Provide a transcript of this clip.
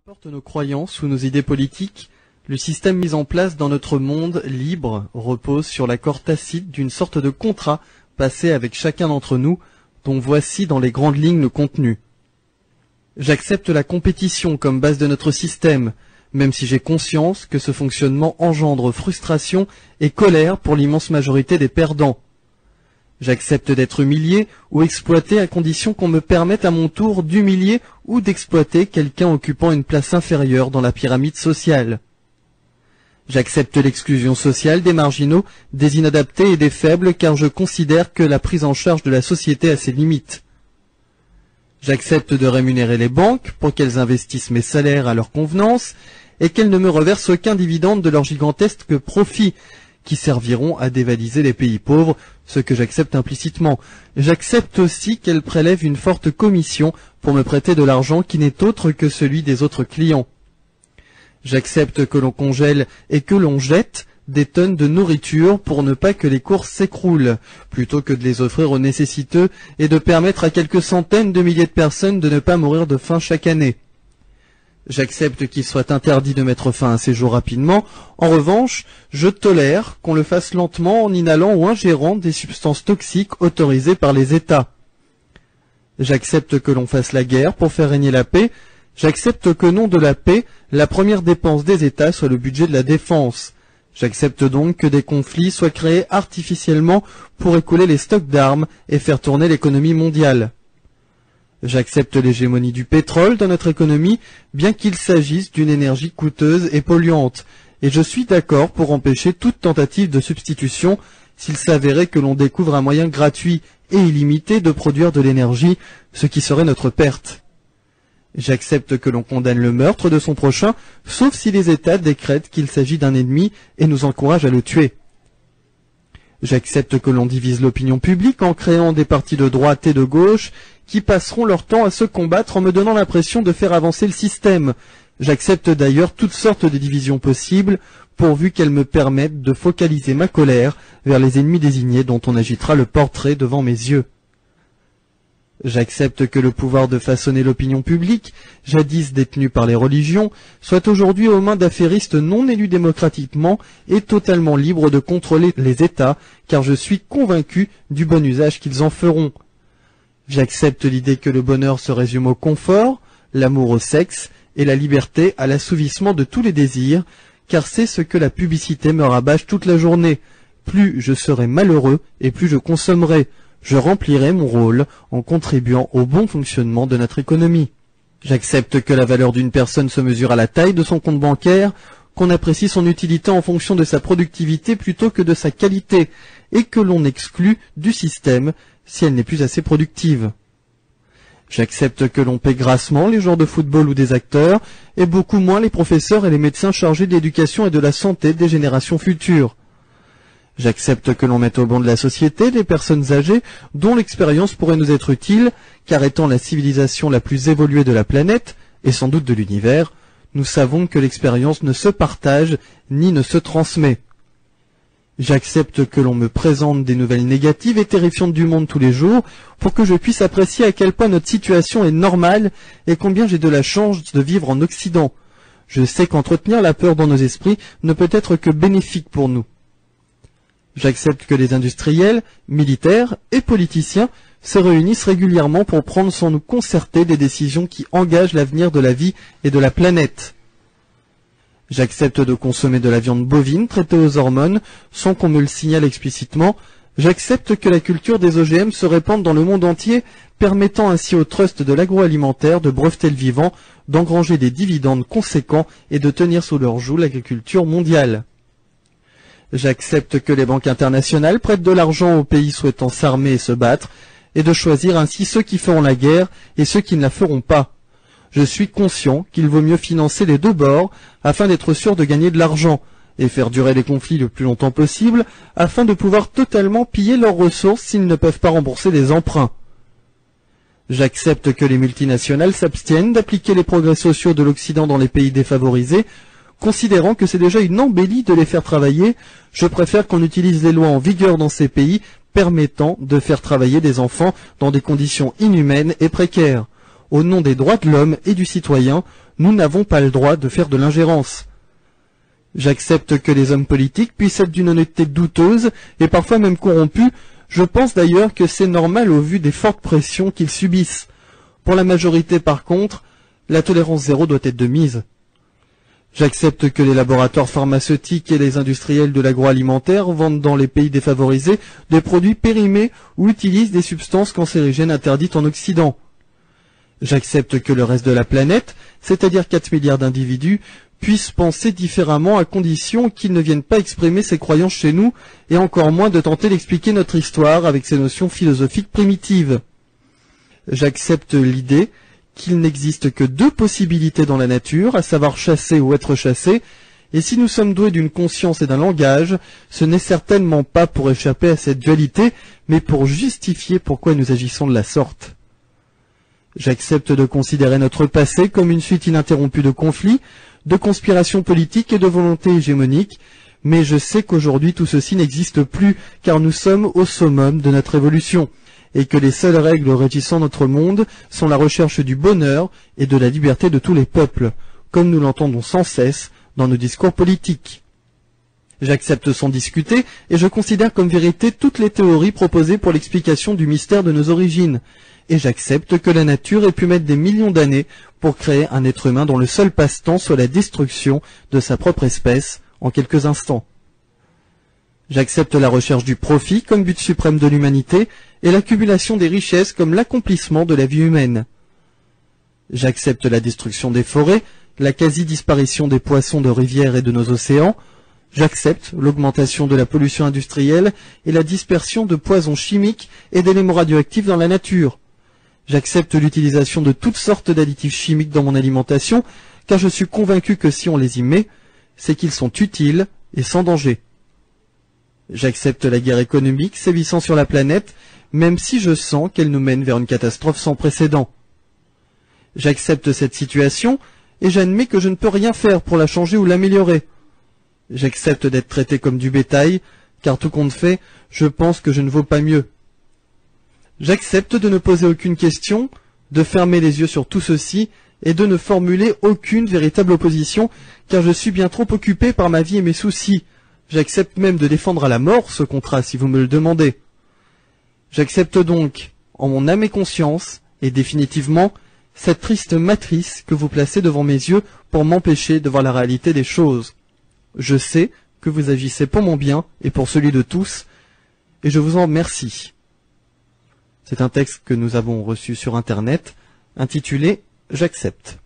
Qu'importe nos croyances ou nos idées politiques, le système mis en place dans notre monde libre repose sur l'accord tacite d'une sorte de contrat passé avec chacun d'entre nous, dont voici dans les grandes lignes le contenu. J'accepte la compétition comme base de notre système, même si j'ai conscience que ce fonctionnement engendre frustration et colère pour l'immense majorité des perdants. J'accepte d'être humilié ou exploité à condition qu'on me permette à mon tour d'humilier ou d'exploiter quelqu'un occupant une place inférieure dans la pyramide sociale. J'accepte l'exclusion sociale des marginaux, des inadaptés et des faibles car je considère que la prise en charge de la société a ses limites. J'accepte de rémunérer les banques pour qu'elles investissent mes salaires à leur convenance et qu'elles ne me reversent aucun dividende de leurs gigantesques profits qui serviront à dévaliser les pays pauvres, ce que j'accepte implicitement. J'accepte aussi qu'elles prélèvent une forte commission pour me prêter de l'argent qui n'est autre que celui des autres clients. J'accepte que l'on congèle et que l'on jette des tonnes de nourriture pour ne pas que les courses s'écroulent, plutôt que de les offrir aux nécessiteux et de permettre à quelques centaines de milliers de personnes de ne pas mourir de faim chaque année. J'accepte qu'il soit interdit de mettre fin à ces jours rapidement. En revanche, je tolère qu'on le fasse lentement en inhalant ou ingérant des substances toxiques autorisées par les États. J'accepte que l'on fasse la guerre pour faire régner la paix. J'accepte qu'au nom de la paix, la première dépense des États soit le budget de la défense. J'accepte donc que des conflits soient créés artificiellement pour écouler les stocks d'armes et faire tourner l'économie mondiale. J'accepte l'hégémonie du pétrole dans notre économie, bien qu'il s'agisse d'une énergie coûteuse et polluante, et je suis d'accord pour empêcher toute tentative de substitution s'il s'avérait que l'on découvre un moyen gratuit et illimité de produire de l'énergie, ce qui serait notre perte. J'accepte que l'on condamne le meurtre de son prochain, sauf si les États décrètent qu'il s'agit d'un ennemi et nous encouragent à le tuer. J'accepte que l'on divise l'opinion publique en créant des partis de droite et de gauche qui passeront leur temps à se combattre en me donnant l'impression de faire avancer le système. J'accepte d'ailleurs toutes sortes de divisions possibles, pourvu qu'elles me permettent de focaliser ma colère vers les ennemis désignés dont on agitera le portrait devant mes yeux. J'accepte que le pouvoir de façonner l'opinion publique, jadis détenu par les religions, soit aujourd'hui aux mains d'affairistes non élus démocratiquement et totalement libres de contrôler les États, car je suis convaincu du bon usage qu'ils en feront. J'accepte l'idée que le bonheur se résume au confort, l'amour au sexe et la liberté à l'assouvissement de tous les désirs, car c'est ce que la publicité me rabâche toute la journée. Plus je serai malheureux et plus je consommerai. Je remplirai mon rôle en contribuant au bon fonctionnement de notre économie. J'accepte que la valeur d'une personne se mesure à la taille de son compte bancaire, qu'on apprécie son utilité en fonction de sa productivité plutôt que de sa qualité, et que l'on exclut du système si elle n'est plus assez productive. J'accepte que l'on paie grassement les joueurs de football ou des acteurs, et beaucoup moins les professeurs et les médecins chargés de l'éducation et de la santé des générations futures. J'accepte que l'on mette au banc de la société des personnes âgées dont l'expérience pourrait nous être utile, car étant la civilisation la plus évoluée de la planète, et sans doute de l'univers, nous savons que l'expérience ne se partage ni ne se transmet. J'accepte que l'on me présente des nouvelles négatives et terrifiantes du monde tous les jours, pour que je puisse apprécier à quel point notre situation est normale et combien j'ai de la chance de vivre en Occident. Je sais qu'entretenir la peur dans nos esprits ne peut être que bénéfique pour nous. J'accepte que les industriels, militaires et politiciens se réunissent régulièrement pour prendre sans nous concerter des décisions qui engagent l'avenir de la vie et de la planète. J'accepte de consommer de la viande bovine traitée aux hormones sans qu'on me le signale explicitement. J'accepte que la culture des OGM se répande dans le monde entier, permettant ainsi au trust de l'agroalimentaire de breveter le vivant, d'engranger des dividendes conséquents et de tenir sous leur joug l'agriculture mondiale. J'accepte que les banques internationales prêtent de l'argent aux pays souhaitant s'armer et se battre, et de choisir ainsi ceux qui feront la guerre et ceux qui ne la feront pas. Je suis conscient qu'il vaut mieux financer les deux bords afin d'être sûr de gagner de l'argent, et faire durer les conflits le plus longtemps possible afin de pouvoir totalement piller leurs ressources s'ils ne peuvent pas rembourser les emprunts. J'accepte que les multinationales s'abstiennent d'appliquer les progrès sociaux de l'Occident dans les pays défavorisés. Considérant que c'est déjà une embellie de les faire travailler, je préfère qu'on utilise les lois en vigueur dans ces pays permettant de faire travailler des enfants dans des conditions inhumaines et précaires. au nom des droits de l'homme et du citoyen, nous n'avons pas le droit de faire de l'ingérence. J'accepte que les hommes politiques puissent être d'une honnêteté douteuse et parfois même corrompus. Je pense d'ailleurs que c'est normal au vu des fortes pressions qu'ils subissent. Pour la majorité par contre, la tolérance zéro doit être de mise. J'accepte que les laboratoires pharmaceutiques et les industriels de l'agroalimentaire vendent dans les pays défavorisés des produits périmés ou utilisent des substances cancérigènes interdites en Occident. J'accepte que le reste de la planète, c'est-à-dire 4 milliards d'individus, puissent penser différemment à condition qu'ils ne viennent pas exprimer ses croyances chez nous et encore moins de tenter d'expliquer notre histoire avec ses notions philosophiques primitives. J'accepte l'idée qu'il n'existe que 2 possibilités dans la nature, à savoir chasser ou être chassé, et si nous sommes doués d'une conscience et d'un langage, ce n'est certainement pas pour échapper à cette dualité, mais pour justifier pourquoi nous agissons de la sorte. J'accepte de considérer notre passé comme une suite ininterrompue de conflits, de conspirations politiques et de volontés hégémoniques, mais je sais qu'aujourd'hui tout ceci n'existe plus, car nous sommes au summum de notre évolution, et que les seules règles régissant notre monde sont la recherche du bonheur et de la liberté de tous les peuples, comme nous l'entendons sans cesse dans nos discours politiques. J'accepte sans discuter, et je considère comme vérité toutes les théories proposées pour l'explication du mystère de nos origines, et j'accepte que la nature ait pu mettre des millions d'années pour créer un être humain dont le seul passe-temps soit la destruction de sa propre espèce en quelques instants. J'accepte la recherche du profit comme but suprême de l'humanité et l'accumulation des richesses comme l'accomplissement de la vie humaine. J'accepte la destruction des forêts, la quasi-disparition des poissons de rivières et de nos océans. J'accepte l'augmentation de la pollution industrielle et la dispersion de poisons chimiques et d'éléments radioactifs dans la nature. J'accepte l'utilisation de toutes sortes d'additifs chimiques dans mon alimentation, car je suis convaincu que si on les y met, c'est qu'ils sont utiles et sans danger. J'accepte la guerre économique sévissant sur la planète, même si je sens qu'elle nous mène vers une catastrophe sans précédent. J'accepte cette situation et j'admets que je ne peux rien faire pour la changer ou l'améliorer. J'accepte d'être traité comme du bétail, car tout compte fait, je pense que je ne vaux pas mieux. J'accepte de ne poser aucune question, de fermer les yeux sur tout ceci et de ne formuler aucune véritable opposition, car je suis bien trop occupé par ma vie et mes soucis. J'accepte même de défendre à la mort ce contrat si vous me le demandez. J'accepte donc, en mon âme et conscience, et définitivement, cette triste matrice que vous placez devant mes yeux pour m'empêcher de voir la réalité des choses. Je sais que vous agissez pour mon bien et pour celui de tous, et je vous en remercie. C'est un texte que nous avons reçu sur Internet, intitulé « J'accepte ».